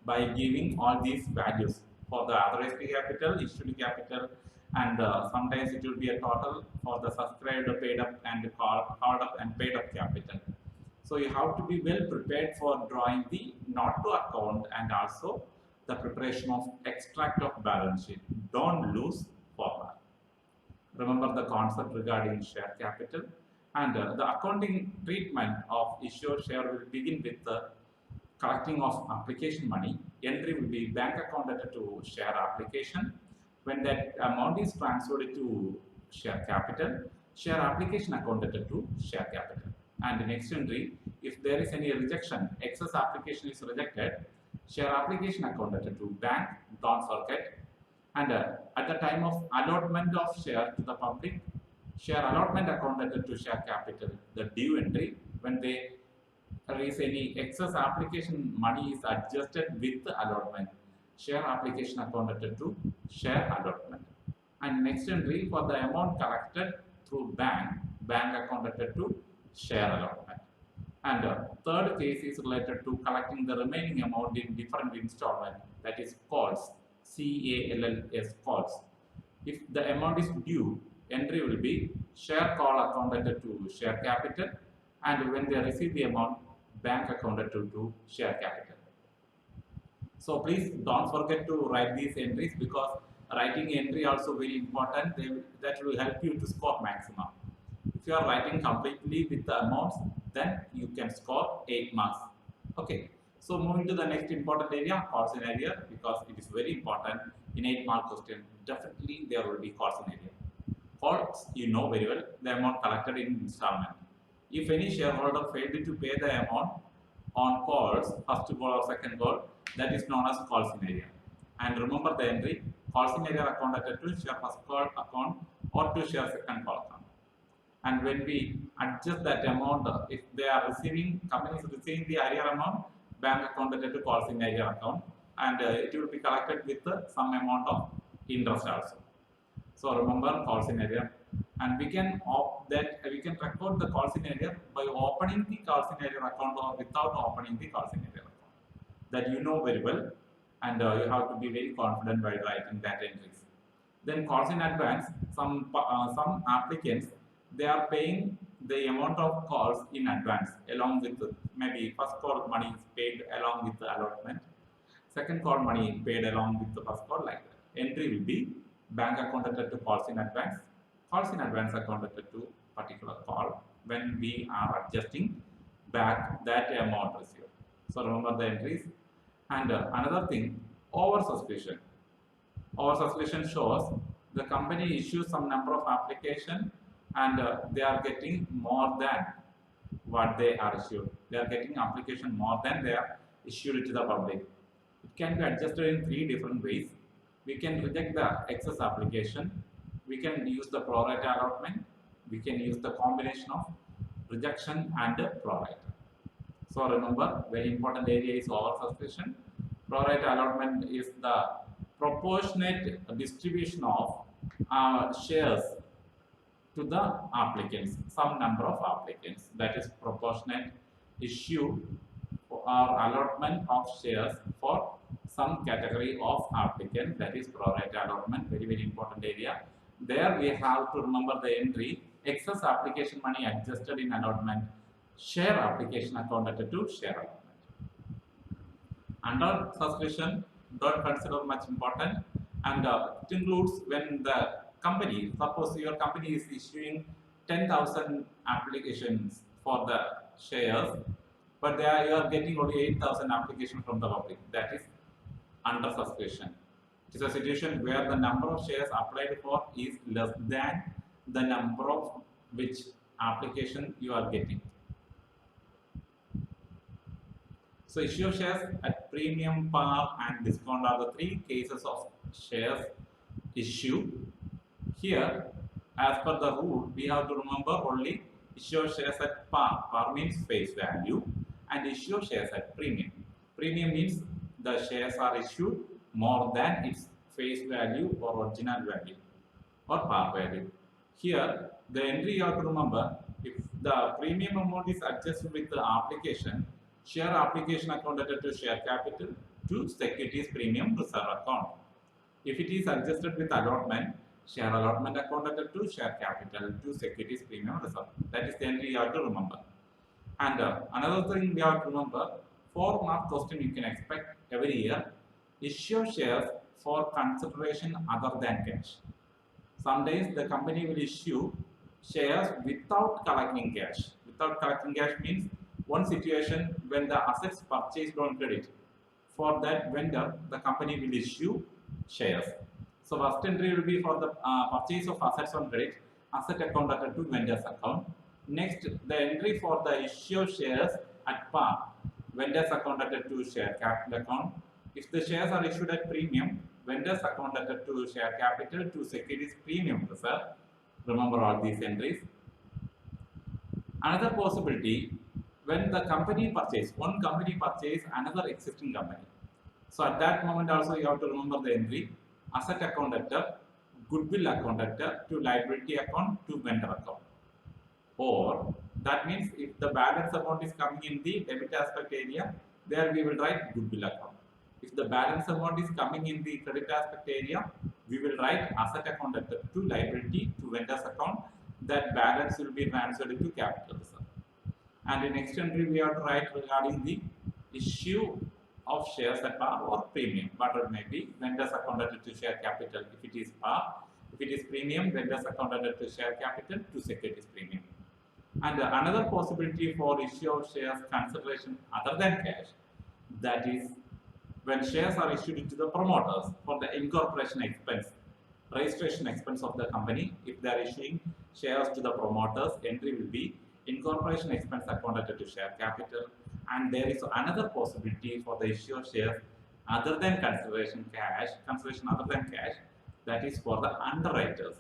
By giving all these values for the authorized capital, issued capital, and sometimes it will be a total for the subscribed, paid up, and called up and paid up capital. So you have to be well prepared for drawing the not to account and also the preparation of extract of balance sheet. Don't lose format. Remember the concept regarding share capital, and the accounting treatment of issued share will begin with the collecting of application money. Entry will be bank account to share application. When that amount is transferred to share capital, share application account to share capital. And the next entry, if there is any rejection, excess application is rejected, share application account to bank, don't forget. And at the time of allotment of share to the public, share allotment account to share capital, the due entry, when they there is any excess application money is adjusted with the allotment. Share application account added to share allotment. And next entry for the amount collected through bank account added to share allotment. And third case is related to collecting the remaining amount in different installment, that is calls, CALLS calls. If the amount is due, entry will be share call account added to share capital, and when they receive the amount, bank account added to share capital. So please don't forget to write these entries, because writing entry also very important. That will help you to score maximum. If you are writing completely with the amounts, then you can score 8 marks. Okay. So moving to the next important area, call scenario, because it is very important in 8-mark question. Definitely there will be call scenario. Calls, you know very well, the amount collected in installment. If any shareholder failed to pay the amount on calls, first call or second call, that is known as call scenario. And remember the entry, call scenario account added to share first call account or to share second call account. And when we adjust that amount, if they are receiving, company is receiving the arrear amount, bank account added to call scenario account, and it will be collected with some amount of interest also. So remember call scenario, and we can record the call scenario by opening the call scenario account or without opening the call scenario account. That you know very well, and you have to be very confident while writing that entries. Then calls in advance. Some applicants, they are paying the amount of calls in advance along with maybe first call money is paid along with the allotment. Second call money paid along with the first call, like that. Entry will be bank account added to calls in advance. Calls in advance account added to particular call when we are adjusting back that amount received. So remember the entries. And another thing, oversubscription. Oversubscription shows the company issues some number of application, and they are getting more than what they are issued. They are getting application more than they are issued to the public. It can be adjusted in 3 different ways. We can reject the excess application. We can use the pro rata allotment. We can use the combination of rejection and pro rata. So remember, very important area is oversubscription. Pro rata allotment is the proportionate distribution of shares to the applicants, some number of applicants, that is proportionate issue or allotment of shares for some category of applicants, that is pro rata allotment, very important area. There we have to remember the entry, excess application money adjusted in allotment, share application account added to share allotment. Under subscription, don't consider much important, and it includes when the company, suppose your company is issuing 10,000 applications for the shares, but you are getting only 8,000 applications from the public. That is under subscription. It is a situation where the number of shares applied for is less than the number of which application you are getting. So issue of shares at premium, par and discount are the 3 cases of shares issue. Here, as per the rule, we have to remember only issue of shares at par. Par means face value, and issue of shares at premium. Premium means the shares are issued more than its face value or original value or par value. Here, the entry you have to remember, if the premium amount is adjusted with the application, share application account added to share capital to securities premium reserve account. If it is adjusted with allotment, share allotment account added to share capital to securities premium reserve. That is the entry you have to remember. And another thing we have to remember, 4-mark question you can expect every year, issue shares for consideration other than cash. Sometimes the company will issue shares without collecting cash. Without collecting cash means one situation when the assets purchased on credit. For that vendor, the company will issue shares. So first entry will be for the purchase of assets on credit, asset account added to vendor's account. Next, the entry for the issue of shares at par, vendor's account added to share capital account. If the shares are issued at premium, vendor's account added to share capital to securities premium reserve. Remember all these entries. Another possibility, when the company purchase, one company purchase another existing company. So at that moment also you have to remember the entry asset account debtor, goodwill account debtor to liability account to vendor account. Or that means if the balance amount is coming in the debit aspect area, there we will write goodwill account. If the balance amount is coming in the credit aspect area, we will write asset account debtor to liability to vendors account. That balance will be transferred into capital reserve. And in next entry, we have to write regarding the issue of shares at par or premium, whatever it may be. Vendors accounted to share capital if it is par. If it is premium, vendors accounted to share capital to securities premium. And another possibility for issue of shares consideration other than cash, that is when shares are issued to the promoters for the incorporation expense, registration expense of the company. If they are issuing shares to the promoters, entry will be incorporation expense accounted to share capital. And there is another possibility for the issue of shares other than consideration other than cash, that is for the underwriters.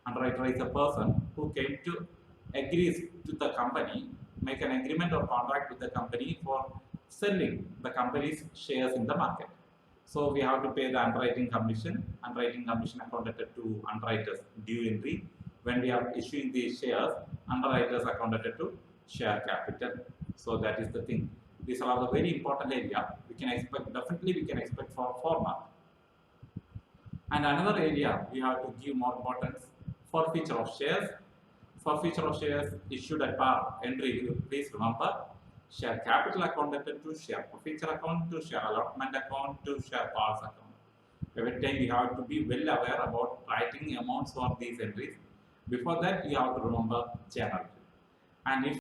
Underwriter is a person who came to agrees to the company, make an agreement or contract with the company for selling the company's shares in the market. So we have to pay the underwriting commission accounted to underwriters due entry. When we are issuing these shares, underwriters accounted to share capital. So that is the thing. These are the very important area. We can expect, definitely we can expect for 4 marks. And another area we have to give more importance, forfeiture of shares. Forfeiture of shares issued at par entry, please remember, share capital accounted to share forfeiture account to share allotment account to share parts account. Every time you have to be well aware about writing amounts for these entries. Before that, you have to remember journal. And if